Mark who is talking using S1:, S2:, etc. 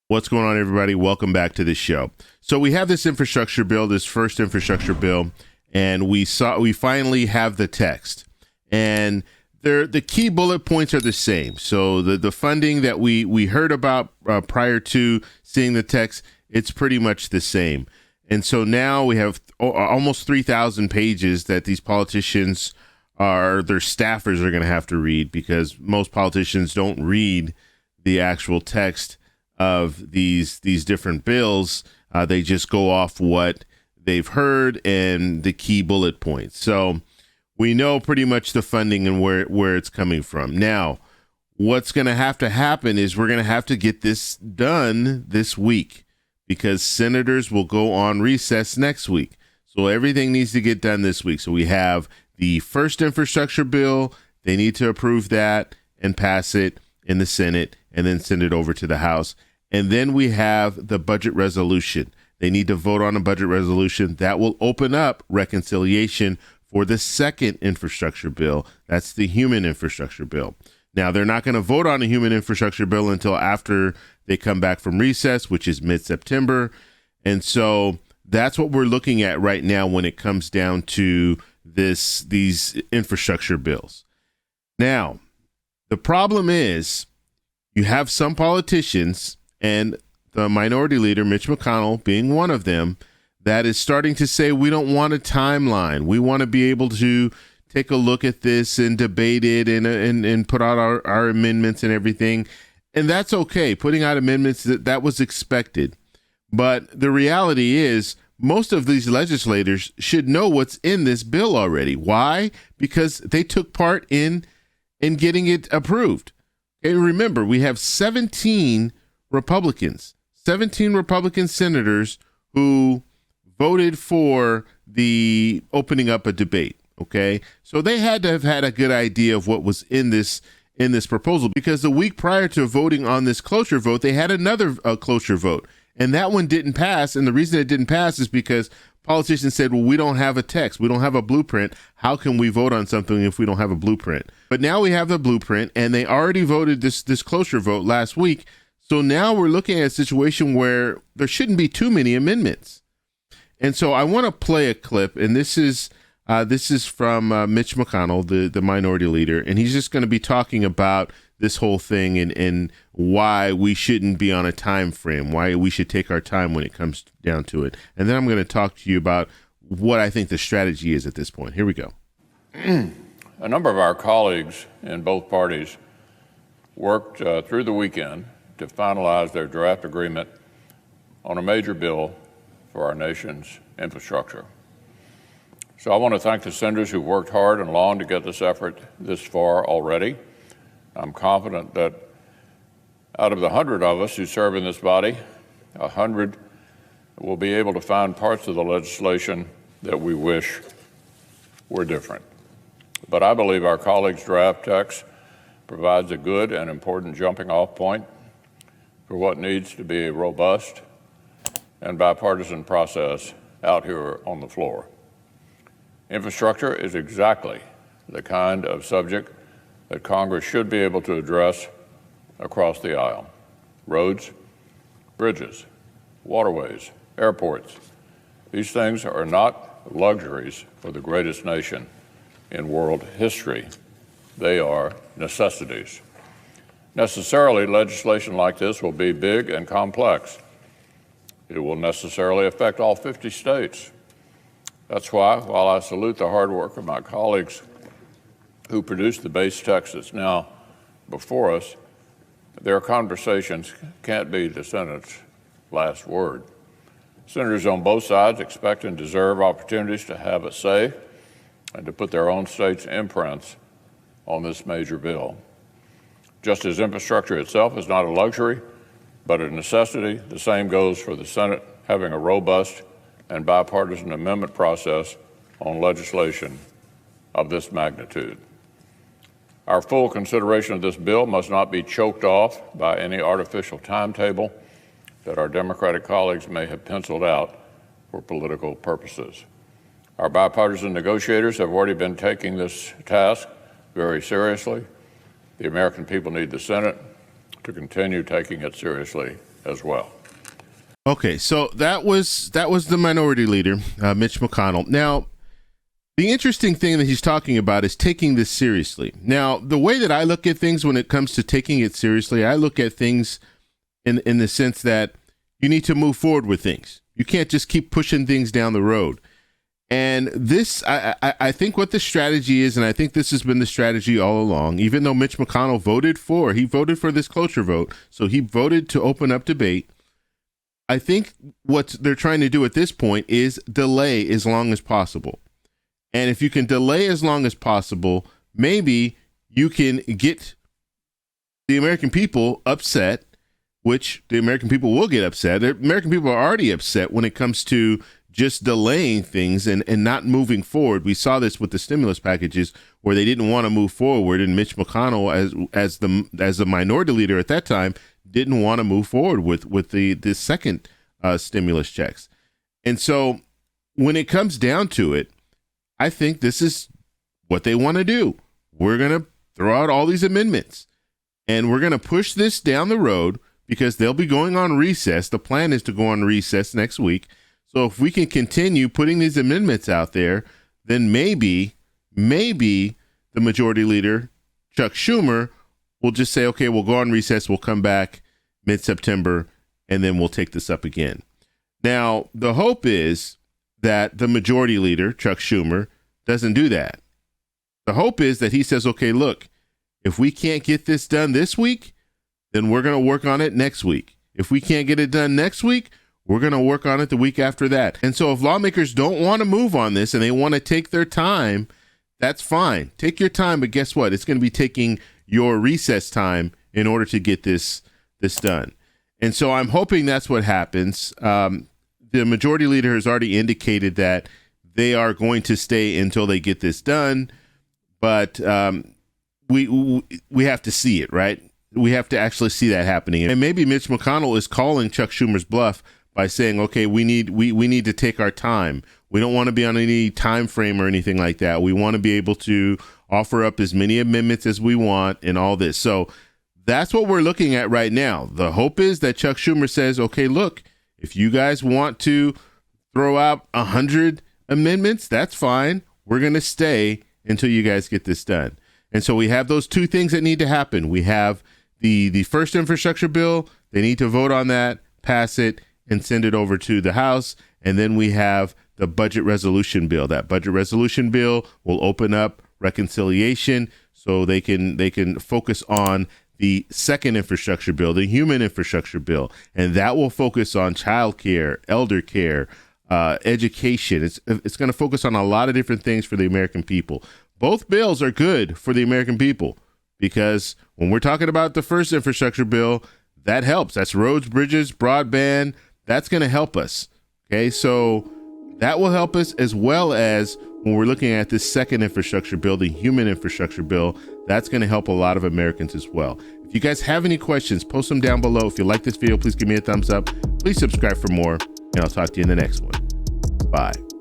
S1: What's going on, everybody? Welcome back to the show. So we have this infrastructure bill, this first infrastructure bill, and we finally have the text. And the key bullet points are the same. So the funding that we heard about prior to seeing the text, it's pretty much the same. And so now we have almost 3,000 pages that these politicians their staffers are going to have to read, because most politicians don't read the actual text of these different bills. They just go off what they've heard and the key bullet points. So we know pretty much the funding and where it's coming from. Now, what's going to happen is we're going to have to get this done this week, because senators will go on recess next week. So everything needs to get done this week. So we have the first infrastructure bill. They need to approve that and pass it in the Senate and then send it over to the House. And then we have the budget resolution. They need to vote on a budget resolution that will open up reconciliation for the second infrastructure bill. That's the human infrastructure bill. Now, they're not going to vote on a human infrastructure bill until after they come back from recess, which is mid-September. And so that's what we're looking at right now when it comes down to these infrastructure bills. Now, the problem is you have some politicians, and the minority leader, Mitch McConnell, being one of them, that is starting to say, we don't want a timeline. We want to be able to take a look at this and debate it and put out our amendments and everything. And that's okay. Putting out amendments, that was expected. But the reality is most of these legislators should know what's in this bill already. Why? Because they took part in getting it approved. And remember, we have 17 Republican senators who voted for the opening up a debate. Okay, so they had to have had a good idea of what was in this proposal, because the week prior to voting on this cloture vote, they had another cloture vote, and that one didn't pass. And the reason it didn't pass is because politicians said, well, we don't have a text, we don't have a blueprint. How can we vote on something if we don't have a blueprint? But now we have the blueprint, and they already voted this cloture vote last week. So now we're looking at a situation where there shouldn't be too many amendments. And so I want to play a clip, and this is from Mitch McConnell, the minority leader, and he's just going to be talking about this whole thing and why we shouldn't be on a time frame, why we should take our time when it comes down to it. And then I'm going to talk to you about what I think the strategy is at this point. Here we go.
S2: A number of our colleagues in both parties worked through the weekend to finalize their draft agreement on a major bill for our nation's infrastructure. So I want to thank the senators who worked hard and long to get this effort this far already. I'm confident that out of the 100 of us who serve in this body, 100 will be able to find parts of the legislation that we wish were different. But I believe our colleagues' draft text provides a good and important jumping-off point for what needs to be a robust and bipartisan process out here on the floor. Infrastructure is exactly the kind of subject that Congress should be able to address across the aisle. Roads, bridges, waterways, airports. These things are not luxuries for the greatest nation in world history. They are necessities. Necessarily, legislation like this will be big and complex. It will necessarily affect all 50 states. That's why, while I salute the hard work of my colleagues who produced the base text that's now before us, their conversations can't be the Senate's last word. Senators on both sides expect and deserve opportunities to have a say and to put their own state's imprints on this major bill. Just as infrastructure itself is not a luxury, but a necessity, the same goes for the Senate having a robust and bipartisan amendment process on legislation of this magnitude. Our full consideration of this bill must not be choked off by any artificial timetable that our Democratic colleagues may have penciled out for political purposes. Our bipartisan negotiators have already been taking this task very seriously. The American people need the Senate to continue taking it seriously as well.
S1: Okay, so that was the minority leader, Mitch McConnell. Now, the interesting thing that he's talking about is taking this seriously. Now, the way that I look at things when it comes to taking it seriously, I look at things in the sense that you need to move forward with things. You can't just keep pushing things down the road. And this, I think what the strategy is, and I think this has been the strategy all along, even though Mitch McConnell voted for this cloture vote, so he voted to open up debate. I think what they're trying to do at this point is delay as long as possible. And if you can delay as long as possible, maybe you can get the American people upset, which the American people will get upset. The American people are already upset when it comes to just delaying things and not moving forward. We saw this with the stimulus packages where they didn't want to move forward, and Mitch McConnell, as the minority leader at that time, didn't want to move forward with the second stimulus checks. And so when it comes down to it, I think this is what they want to do. We're going to throw out all these amendments, and we're going to push this down the road because they'll be going on recess. The plan is to go on recess next week. So if we can continue putting these amendments out there, then maybe the majority leader, Chuck Schumer, will just say, okay, we'll go on recess. We'll come back mid-September, and then we'll take this up again. Now, the hope is that the majority leader, Chuck Schumer, doesn't do that. The hope is that he says, okay, look, if we can't get this done this week, then we're going to work on it next week. If we can't get it done next week, we're going to work on it the week after that. And so if lawmakers don't want to move on this and they want to take their time, that's fine. Take your time, but guess what? It's going to be taking your recess time in order to get this done. And so I'm hoping that's what happens. The majority leader has already indicated that they are going to stay until they get this done, but we have to see it, right? We have to actually see that happening. And maybe Mitch McConnell is calling Chuck Schumer's bluff by saying, okay, we need to take our time. We don't want to be on any time frame or anything like that. We want to be able to offer up as many amendments as we want and all this. So that's what we're looking at right now. The hope is that Chuck Schumer says, okay, look, if you guys want to throw out 100 amendments, that's fine. We're going to stay until you guys get this done. And so we have those two things that need to happen. We have the first infrastructure bill. They need to vote on that, pass it, and send it over to the House. And then we have the budget resolution bill. That budget resolution bill will open up reconciliation so they can focus on the second infrastructure bill, the human infrastructure bill. And that will focus on child care, elder care, education. It's going to focus on a lot of different things for the American people. Both bills are good for the American people because when we're talking about the first infrastructure bill, that helps. That's roads, bridges, broadband. That's going to help us. Okay, so that will help us, as well as when we're looking at this second infrastructure bill, the human infrastructure bill. That's going to help a lot of Americans as well. If you guys have any questions, post them down below. If you like this video, please give me a thumbs up. Please subscribe for more, and I'll talk to you in the next one. Bye.